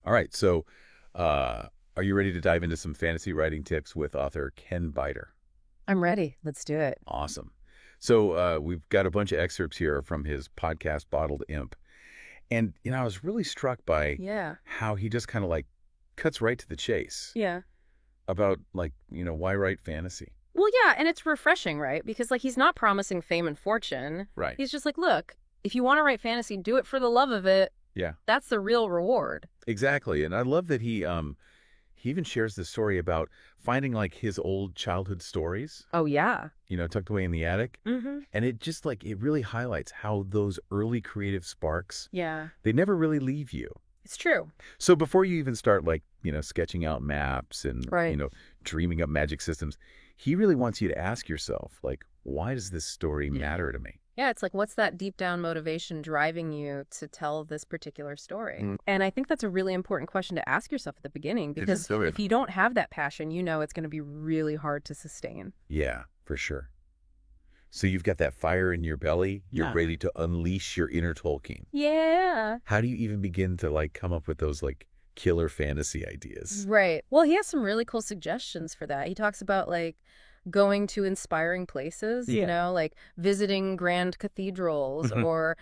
All right. So, are you ready to dive into some fantasy writing tips with author Ken Biter? I'm ready. Let's do it. Awesome. So, we've got a bunch of excerpts here from his podcast, Bottled Imp. And, I was really struck by Yeah. how he just kind of like cuts right to the chase Yeah. about like, why write fantasy? Well, yeah, and it's refreshing, right? Because he's not promising fame and fortune. Right. He's just like, look, if you want to write fantasy, do it for the love of it. Yeah, That's the real reward. exactly. And I love that he even shares this story about finding like his old childhood stories, Oh, yeah. tucked away in the attic. Mm-hmm. And it just like, it really highlights how those early creative sparks, Yeah. they never really leave you. It's true. So before you even start like, sketching out maps and, Right. dreaming up magic systems, he really wants you to ask yourself, like, why does this story matter to me? Yeah, it's like, what's that deep down motivation driving you to tell this particular story? Mm. And I think that's a really important question to ask yourself at the beginning, is because so if you don't have that passion, it's going to be really hard to sustain. Yeah, for sure. So you've got that fire in your belly. You're Yeah. ready to unleash your inner Tolkien. Yeah. How do you even begin to like come up with those like killer fantasy ideas? Right. Well, he has some really cool suggestions for that. He talks about like going to inspiring places, Yeah. like visiting grand cathedrals Mhm. or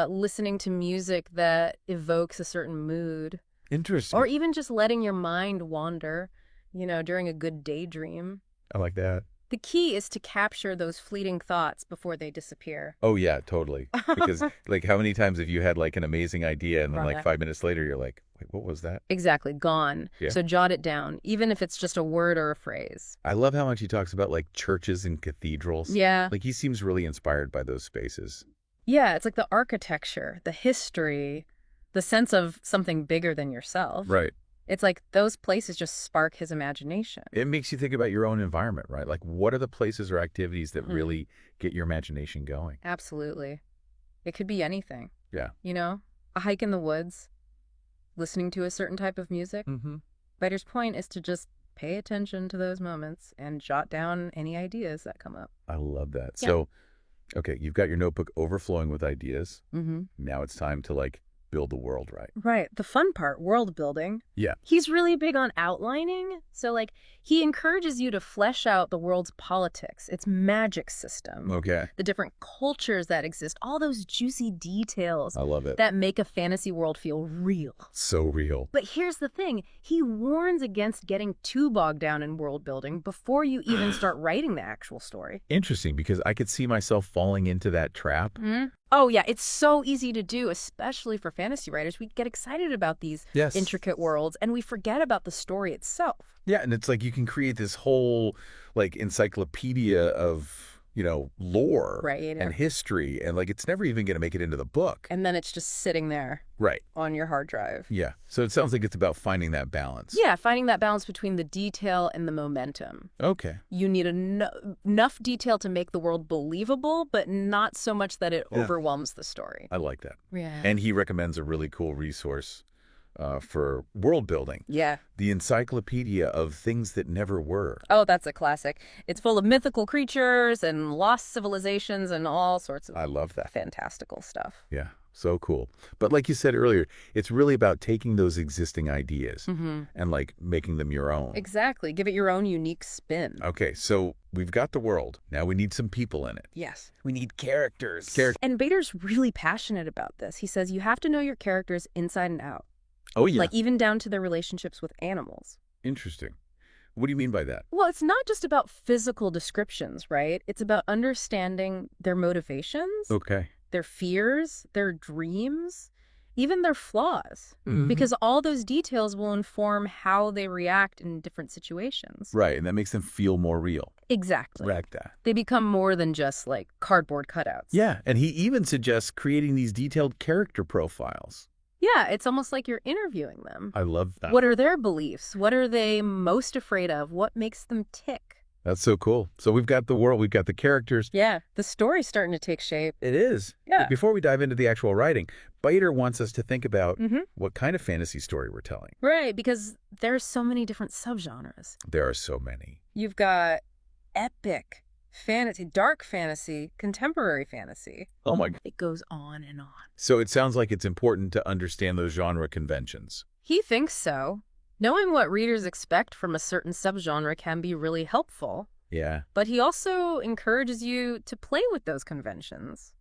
listening to music that evokes a certain mood, Interesting. or even just letting your mind wander, during a good daydream. I like that. The key is to capture those fleeting thoughts before they disappear. Oh yeah, totally. Because like how many times have you had like an amazing idea and then like Right. 5 minutes later you're like, wait, what was that? Exactly, gone. Yeah. So jot it down, even if it's just a word or a phrase. I love how much he talks about like churches and cathedrals. Yeah. Like he seems really inspired by those spaces. Yeah, it's like the architecture, the history, the sense of something bigger than yourself. Right. It's like those places just spark his imagination. It makes you think about your own environment, right? Like what are the places or activities that Mhm. really get your imagination going? Absolutely. It could be anything. Yeah. A hike in the woods, listening to a certain type of music. Mm-hmm. Biter's point is to just pay attention to those moments and jot down any ideas that come up. I love that. Yeah. So, okay, you've got your notebook overflowing with ideas. Mm-hmm. Now it's time to like build the world, right? Right. The fun part, world building. Yeah. He's really big on outlining. So, he encourages you to flesh out the world's politics, its magic system, Okay. the different cultures that exist, all those juicy details I love it. that make a fantasy world feel real. So real. But here's the thing. He warns against getting too bogged down in world building before you even start writing the actual story. Interesting because I could see myself falling into that trap. Oh, yeah. It's so easy to do, especially for fantasy writers. We get excited about these Yes. intricate worlds, and we forget about the story itself. Yeah, and it's like you can create this whole like encyclopedia of, lore Right. and history and like it's never even going to make it into the book. And then it's just sitting there Right. on your hard drive. Yeah. So it sounds like it's about finding that balance. Yeah, finding that balance between the detail and the momentum. Okay. You need enough detail to make the world believable, but not so much that it Yeah. overwhelms the story. I like that. Yeah. And he recommends a really cool resource for world building. Yeah. The Encyclopedia of Things That Never Were. Oh, that's a classic. It's full of mythical creatures and lost civilizations and all sorts of I love that. fantastical stuff. Yeah, so cool. But like you said earlier, it's really about taking those existing ideas and like making them your own. Exactly. Give it your own unique spin. Okay, so we've got the world. Now we need some people in it. Yes. We need characters. And Bader's really passionate about this. He says you have to know your characters inside and out, Oh, yeah. like even down to their relationships with animals. Interesting. What do you mean by that? Well, it's not just about physical descriptions, right? It's about understanding their motivations, Okay. their fears, their dreams, even their flaws. Mhm. Because all those details will inform how they react in different situations. Right, and that makes them feel more real. Exactly. Ragda. They become more than just like cardboard cutouts. Yeah, and he even suggests creating these detailed character profiles. Yeah, it's almost like you're interviewing them. I love that. What are their beliefs? What are they most afraid of? What makes them tick? That's so cool. So we've got the world, we've got the characters. Yeah, the story's starting to take shape. It is. Yeah. Before we dive into the actual writing, Biter wants us to think about Mm-hmm. what kind of fantasy story we're telling. Right, because there's so many different subgenres. There are so many. You've got epic fantasy, dark fantasy, contemporary fantasy. Oh my. It goes on and on. So it sounds like it's important to understand those genre conventions. He thinks so. Knowing what readers expect from a certain subgenre can be really helpful, Yeah. but he also encourages you to play with those conventions,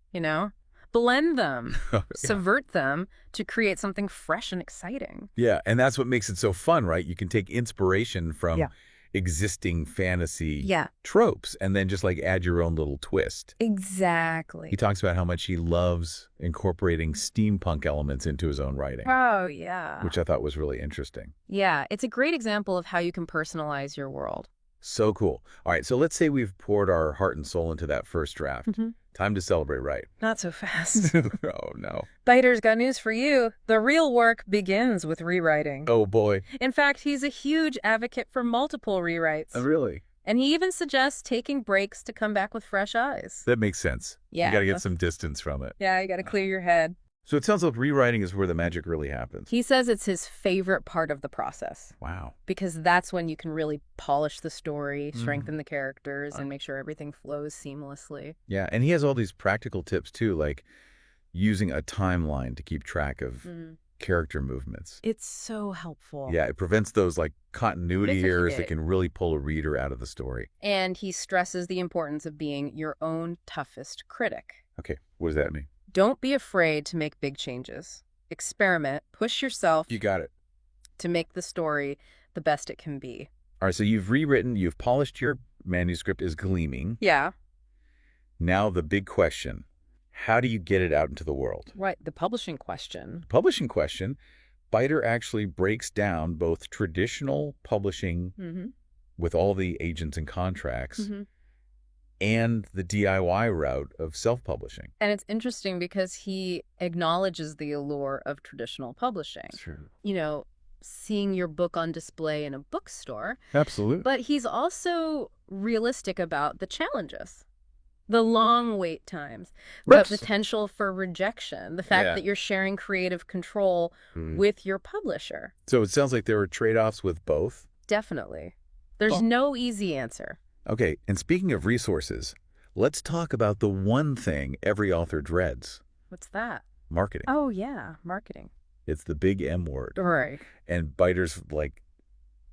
blend them, Yeah. subvert them to create something fresh and exciting. Yeah, and that's what makes it so fun, right? You can take inspiration from Yeah. existing fantasy Yeah, tropes and then just like add your own little twist. exactly. He talks about how much he loves incorporating steampunk elements into his own writing, Oh, yeah. which I thought was really interesting. Yeah, it's a great example of how you can personalize your world. So cool. All right, so let's say we've poured our heart and soul into that first draft. Mhm. Time to celebrate, right? Not so fast. Oh, no. Biter's got news for you. The real work begins with rewriting. Oh, boy. In fact, he's a huge advocate for multiple rewrites. Really? And he even suggests taking breaks to come back with fresh eyes. That makes sense. Yeah. You got to get some distance from it. Yeah, you got to clear your head. So it sounds like rewriting is where the magic really happens. He says it's his favorite part of the process Wow. because that's when you can really polish the story, strengthen the characters, and make sure everything flows seamlessly. Yeah, and he has all these practical tips too, like using a timeline to keep track of character movements. It's so helpful. Yeah, it prevents those like continuity It's a errors that hit. can really pull a reader out of the story. And he stresses the importance of being your own toughest critic. Okay, what does that mean? Don't be afraid to make big changes. Experiment, push yourself You got it. to make the story the best it can be. All right, so you've rewritten, you've polished your manuscript is gleaming. Yeah, Now the big question, how do you get it out into the world? right. The publishing question. Publishing question, Biter actually breaks down both traditional publishing Mm-hmm. with all the agents and contracts Mm-hmm. and the DIY route of self-publishing. And it's interesting because he acknowledges the allure of traditional publishing. True. Seeing your book on display in a bookstore. Absolutely. But he's also realistic about the challenges. The long wait times, the Right. potential for rejection, the fact Yeah. that you're sharing creative control with your publisher. So it sounds like there were trade-offs with both. Definitely. There's Well- no easy answer. Okay, and speaking of resources, let's talk about the one thing every author dreads, What's that? marketing. Oh, yeah, marketing. It's the big M word. Right. And Biter's like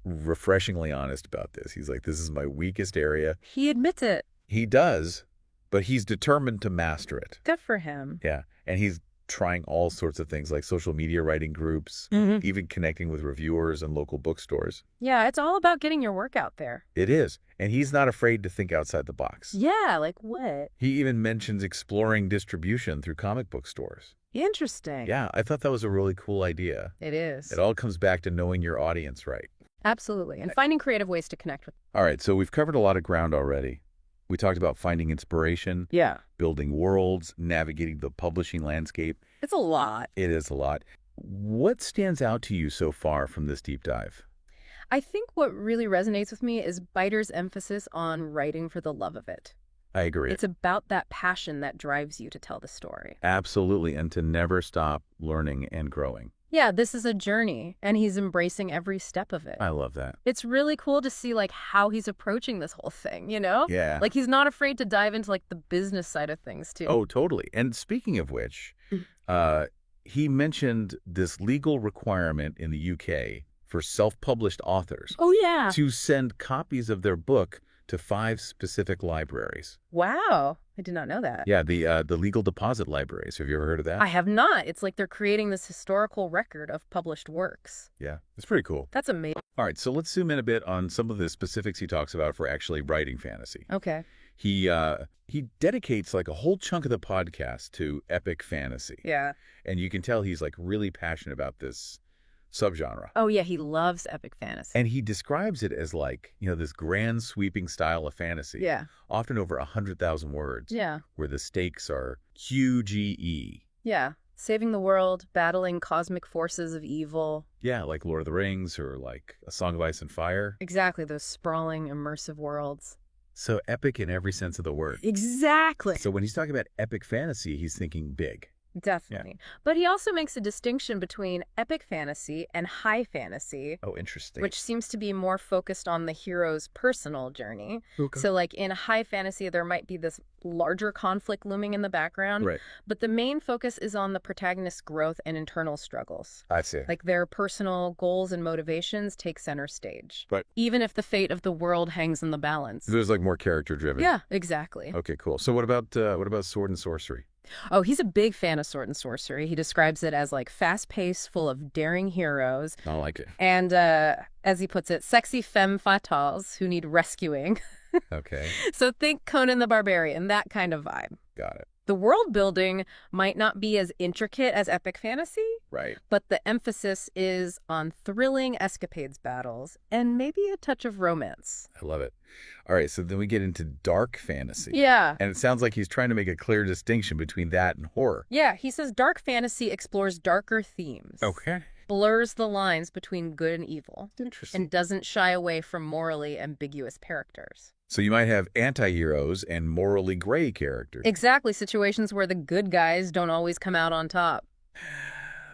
refreshingly honest about this. He's like, this is my weakest area. He admits it. He does, but he's determined to master it. Good for him. Yeah, and he's trying all sorts of things like social media writing groups, Mm-hmm. even connecting with reviewers and local bookstores. Yeah, it's all about getting your work out there. It is, and he's not afraid to think outside the box. Yeah, like what? He even mentions exploring distribution through comic book stores. Interesting. Yeah, I thought that was a really cool idea. It is. It all comes back to knowing your audience right. Absolutely. And finding creative ways to connect with. All right, so we've covered a lot of ground already. We talked about finding inspiration, Yeah. building worlds, navigating the publishing landscape. It's a lot. It is a lot. What stands out to you so far from this deep dive? I think what really resonates with me is Biter's emphasis on writing for the love of it. I agree. It's about that passion that drives you to tell the story. Absolutely, and to never stop learning and growing. Yeah, this is a journey, and he's embracing every step of it. I love that. It's really cool to see how he's approaching this whole thing, Yeah. Like he's not afraid to dive into the business side of things too. Oh, totally. And speaking of which, he mentioned this legal requirement in the UK for self-published authors Oh yeah. to send copies of their book to 5 specific libraries. Wow. I did not know that. Yeah, the legal deposit libraries. Have you ever heard of that? I have not. It's like they're creating this historical record of published works. Yeah, it's pretty cool. That's amazing. All right, so let's zoom in a bit on some of the specifics he talks about for actually writing fantasy. Okay. He dedicates like a whole chunk of the podcast to epic fantasy. Yeah. And you can tell he's like really passionate about this subgenre. Oh yeah, he loves epic fantasy. And he describes it as like, this grand sweeping style of fantasy. Yeah. Often over 100,000 words. Yeah. Where the stakes are QGE. Yeah. Saving the world, battling cosmic forces of evil. Yeah, like Lord of the Rings or like A Song of Ice and Fire. Exactly, those sprawling, immersive worlds. So epic in every sense of the word. Exactly. So when he's talking about epic fantasy, he's thinking big. Definitely. But he also makes a distinction between epic fantasy and high fantasy, Oh, interesting. which seems to be more focused on the hero's personal journey. Okay. So, like in high fantasy, there might be this larger conflict looming in the background, Right. but the main focus is on the protagonist's growth and internal struggles. I see. Like their personal goals and motivations take center stage. Right. Even if the fate of the world hangs in the balance. There's like more character driven. Yeah, exactly. Okay, cool. So what about sword and sorcery? Oh, he's a big fan of sword and sorcery. He describes it as like fast-paced, full of daring heroes. I like it. And as he puts it, sexy femme fatales who need rescuing. Okay. So think Conan the Barbarian, that kind of vibe. Got it. The world building might not be as intricate as epic fantasy, Right. but the emphasis is on thrilling escapades battles and maybe a touch of romance. I love it. All right, so then we get into dark fantasy. Yeah. And it sounds like he's trying to make a clear distinction between that and horror. Yeah, he says dark fantasy explores darker themes. Okay. Blurs the lines between good and evil. Interesting. And doesn't shy away from morally ambiguous characters. So you might have anti-heroes and morally gray characters. Exactly, situations where the good guys don't always come out on top.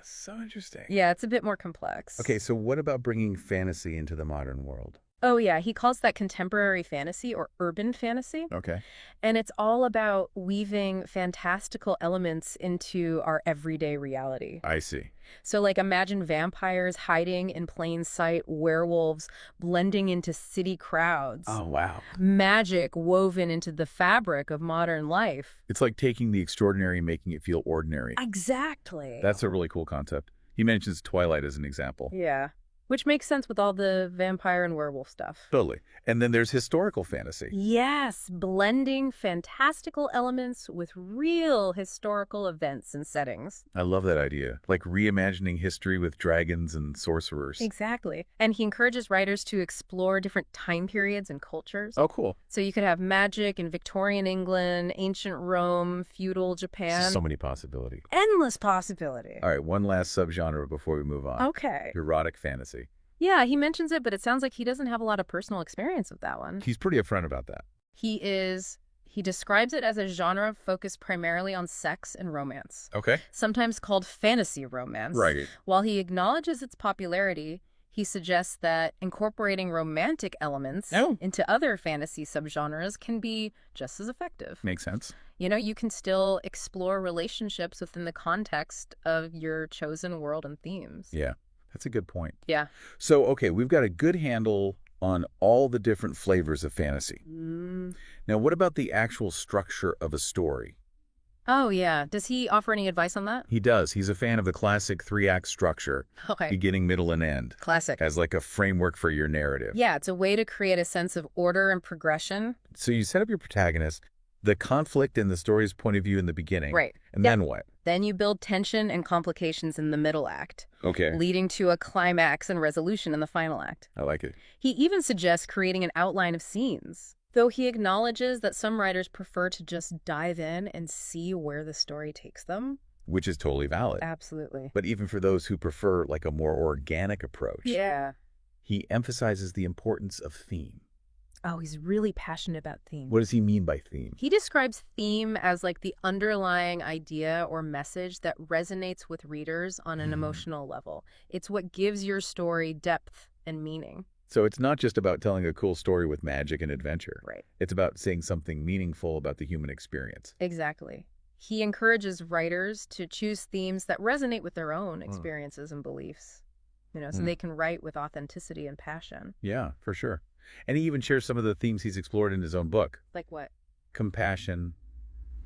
So interesting. Yeah, it's a bit more complex. Okay, so what about bringing fantasy into the modern world? Oh, yeah, he calls that contemporary fantasy or urban fantasy. Okay. And it's all about weaving fantastical elements into our everyday reality. I see. So, like, imagine vampires hiding in plain sight, werewolves blending into city crowds. Oh, wow. Magic woven into the fabric of modern life. It's like taking the extraordinary and making it feel ordinary. Exactly. That's a really cool concept. He mentions Twilight as an example. Yeah. Which makes sense with all the vampire and werewolf stuff. Totally. And then there's historical fantasy. Yes, blending fantastical elements with real historical events and settings. I love that idea. Like reimagining history with dragons and sorcerers. Exactly. And he encourages writers to explore different time periods and cultures. Oh, cool. So you could have magic in Victorian England, ancient Rome, feudal Japan. So many possibilities. Endless possibility. All right, one last subgenre before we move on. Okay. Erotic fantasy. Yeah, he mentions it, but it sounds like he doesn't have a lot of personal experience with that one. He's pretty upfront about that. He describes it as a genre focused primarily on sex and romance, Okay. sometimes called fantasy romance. Right. While he acknowledges its popularity, he suggests that incorporating romantic elements into other fantasy subgenres can be just as effective. Makes sense. You know, you can still explore relationships within the context of your chosen world and themes. Yeah, that's a good point. Yeah. So, okay, we've got a good handle on all the different flavors of fantasy. Now, what about the actual structure of a story? Oh, yeah. Does he offer any advice on that? He does. He's a fan of the classic three-act structure, Okay. beginning, middle, and end, Classic. as like a framework for your narrative. Yeah, it's a way to create a sense of order and progression. So you set up your protagonist, the conflict in the story's point of view in the beginning. Right. And Yep. then what? Then you build tension and complications in the middle act, Okay. leading to a climax and resolution in the final act. I like it. He even suggests creating an outline of scenes, though he acknowledges that some writers prefer to just dive in and see where the story takes them. Which is totally valid. Absolutely. But even for those who prefer like a more organic approach, Yeah. he emphasizes the importance of theme. Oh, he's really passionate about theme. What does he mean by theme? He describes theme as like the underlying idea or message that resonates with readers on an emotional level. It's what gives your story depth and meaning. So it's not just about telling a cool story with magic and adventure. Right. It's about saying something meaningful about the human experience. Exactly. He encourages writers to choose themes that resonate with their own experiences and beliefs, so they can write with authenticity and passion. Yeah, for sure. And he even shares some of the themes he's explored in his own book. Like what? Compassion,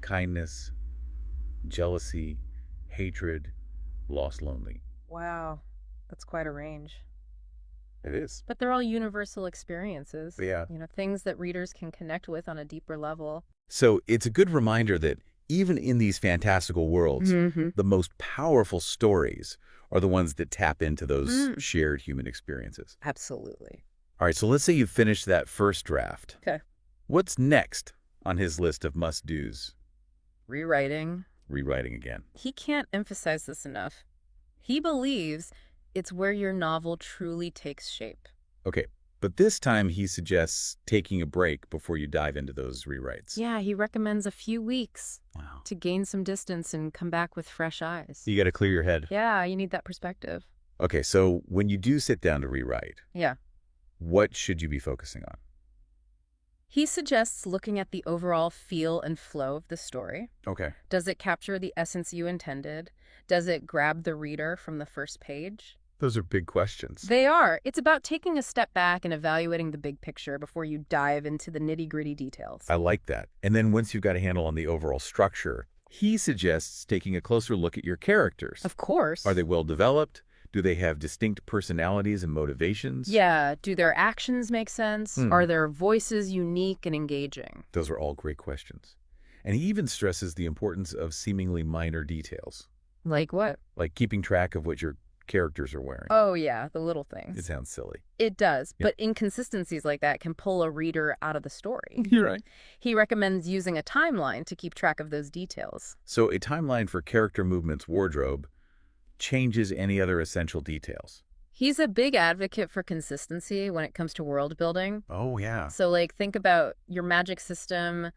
kindness, jealousy, hatred, lost, lonely. Wow. That's quite a range. It is. But they're all universal experiences. Yeah. Things that readers can connect with on a deeper level. So it's a good reminder that even in these fantastical worlds, the most powerful stories are the ones that tap into those shared human experiences. Absolutely. All right, so let's say you finished that first draft. Okay. What's next on his list of must-dos? Rewriting. Rewriting again. He can't emphasize this enough. He believes it's where your novel truly takes shape. Okay, but what about the writing? What does he mean by that? He describes it as a process of refinement and layering. It's a constant process of refining the story, building But this time he suggests taking a break before you dive into those rewrites. Yeah, he recommends a few weeks Wow. to gain some distance and come back with fresh eyes. You got to clear your head. Yeah, you need that perspective. Okay, so when you do sit down to rewrite, Yeah. what should you be focusing on? He suggests looking at the overall feel and flow of the story. Okay. Does it capture the essence you intended? Does it grab the reader from the first page? Those are big questions. They are. It's about taking a step back and evaluating the big picture before you dive into the nitty-gritty details. I like that. And then once you've got a handle on the overall structure, he suggests taking a closer look at your characters. Of course. Are they well developed? Do they have distinct personalities and motivations? Yeah. Do their actions make sense? Hmm. Are their voices unique and engaging? Those are all great questions. And he even stresses the importance of seemingly minor details, Like what? like keeping track of what your characters are wearing. Oh, yeah, the little things. It sounds silly. It does, Yeah. but inconsistencies like that can pull a reader out of the story. You're right. He recommends using a timeline to keep track of those details. So a timeline for character movements wardrobe changes any other essential details. He's a big advocate for consistency when it comes to world building. Oh, yeah. So, like, think about your magic system,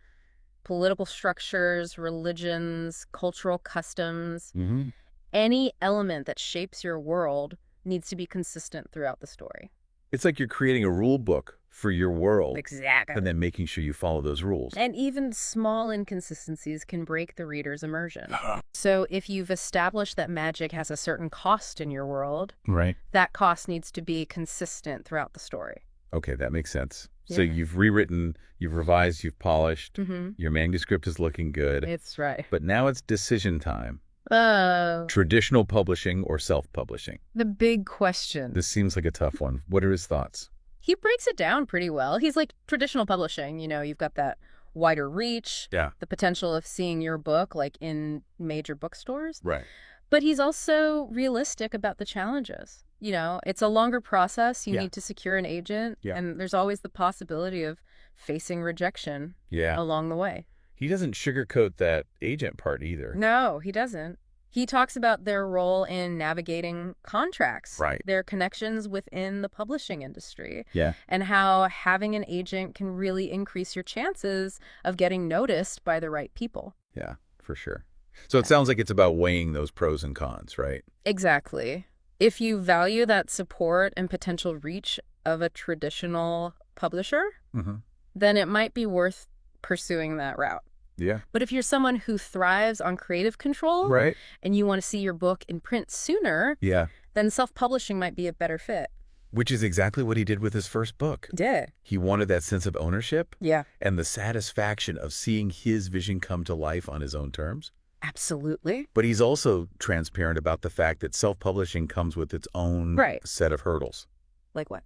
political structures, religions, cultural customs. Mm-hmm. Any element that shapes your world needs to be consistent throughout the story. It's like you're creating a rule book for your world Exactly. and then making sure you follow those rules. And even small inconsistencies can break the reader's immersion. So if you've established that magic has a certain cost in your world, Right. that cost needs to be consistent throughout the story. Okay, that makes sense. So Yeah. you've rewritten, you've revised, you've polished, Mm-hmm. your manuscript is looking good, It's right. but now it's decision time. Oh, Traditional publishing or self-publishing? the big question. This seems like a tough one. What are his thoughts? He breaks it down pretty well. He's like traditional publishing, you've got that wider reach, Yeah. the potential of seeing your book like in major bookstores. Right. But he's also realistic about the challenges. It's a longer process. You Yeah. need to secure an agent, Yeah. and there's always the possibility of facing rejection Yeah. along the way. He doesn't sugarcoat that agent part either. No, he doesn't. He talks about their role in navigating contracts, Right. their connections within the publishing industry, Yeah. and how having an agent can really increase your chances of getting noticed by the right people. Yeah, for sure. So it sounds like it's about weighing those pros and cons, right? Exactly. If you value that support and potential reach of a traditional publisher, Mm-hmm. then it might be worth pursuing that route. Yeah. But if you're someone who thrives on creative control Right. and you want to see your book in print sooner, Yeah. then self-publishing might be a better fit. Which is exactly what he did with his first book. Yeah. He wanted that sense of ownership Yeah, and the satisfaction of seeing his vision come to life on his own terms. absolutely. But he's also transparent about the fact that self-publishing comes with its own Right. set of hurdles. Like what?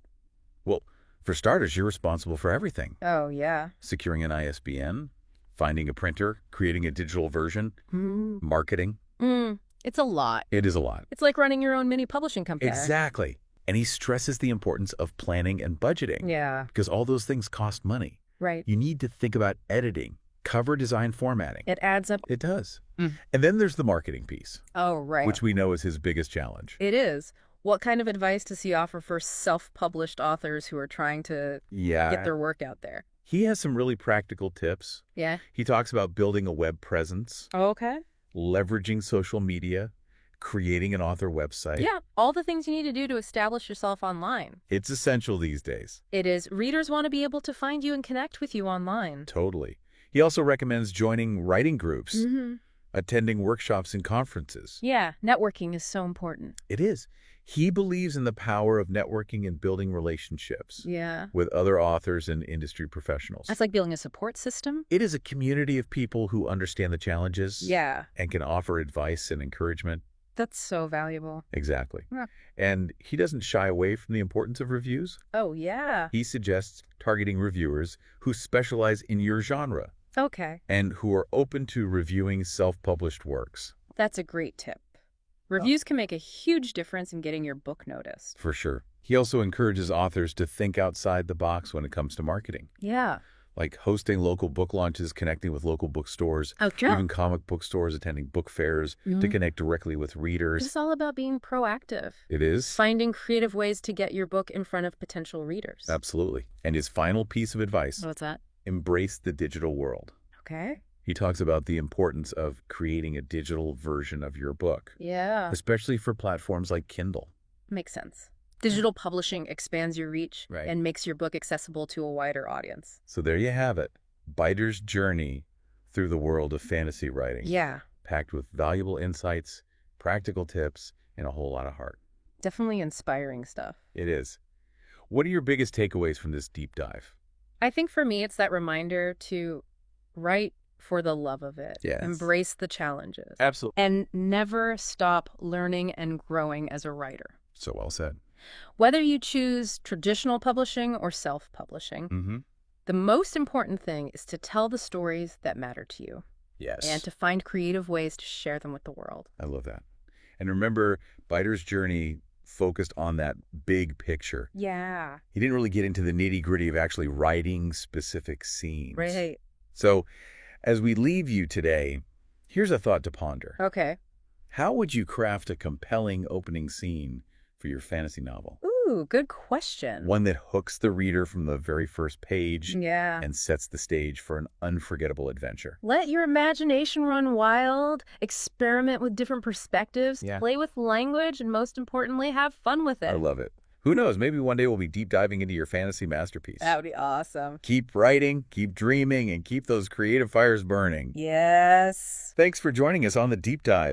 Well, for starters, you're responsible for everything. Oh, yeah. Securing an ISBN, finding a printer, creating a digital version, Mm. marketing. It's a lot. It is a lot. It's like running your own mini publishing company. Exactly. And he stresses the importance of planning and budgeting Yeah, because all those things cost money. right. You need to think about editing, cover design formatting. It adds up. It does. Mm. And then there's the marketing piece, Oh, right. which we know is his biggest challenge. It is. What kind of advice does he offer for self-published authors who are trying to Yeah. get their work out there? He has some really practical tips. Yeah. He talks about building a web presence, Okay. leveraging social media, creating an author website. Yeah, all the things you need to do to establish yourself online. It's essential these days. It is. Readers want to be able to find you and connect with you online. Totally. He also recommends joining writing groups, Mm-hmm. attending workshops and conferences. Yeah, networking is so important. It is. He believes in the power of networking and building relationships Yeah. with other authors and industry professionals. That's like building a support system. It is a community of people who understand the challenges Yeah. and can offer advice and encouragement. That's so valuable. Exactly. Yeah. And he doesn't shy away from the importance of reviews. Oh, yeah. He suggests targeting reviewers who specialize in your genre Okay. and who are open to reviewing self-published works. That's a great tip. Reviews can make a huge difference in getting your book noticed. For sure. He also encourages authors to think outside the box when it comes to marketing. Yeah. like hosting local book launches, connecting with local bookstores, Oh, yeah. even comic book stores, attending book fairs to connect directly with readers. It's all about being proactive. It is? Finding creative ways to get your book in front of potential readers. Absolutely. And his final piece of advice, What's that? embrace the digital world. Okay. He talks about the importance of creating a digital version of your book, Yeah. especially for platforms like Kindle. Makes sense. Digital publishing expands your reach Right. and makes your book accessible to a wider audience. So there you have it. Biter's journey through the world of fantasy writing. Yeah. Packed with valuable insights, practical tips, and a whole lot of heart. Definitely inspiring stuff. It is. What are your biggest takeaways from this deep dive? I think for me, it's that reminder to write for the love of it. Yes. Embrace the challenges. Absolutely. And never stop learning and growing as a writer. So well said. Whether you choose traditional publishing or self-publishing, Mm-hmm. the most important thing is to tell the stories that matter to you Yes. and to find creative ways to share them with the world. I love that. And remember, Biter's journey focused on that big picture. Yeah. He didn't really get into the nitty-gritty of actually writing specific scenes. Right. So, as we leave you today, here's a thought to ponder. Okay. How would you craft a compelling opening scene for your fantasy novel? Ooh, good question. One that hooks the reader from the very first page Yeah. and sets the stage for an unforgettable adventure. Let your imagination run wild, experiment with different perspectives, Yeah. play with language, and most importantly, have fun with it. I love it. Who knows, maybe one day we'll be deep diving into your fantasy masterpiece. That would be awesome. Keep writing, keep dreaming, and keep those creative fires burning. Yes. Thanks for joining us on The Deep Dive.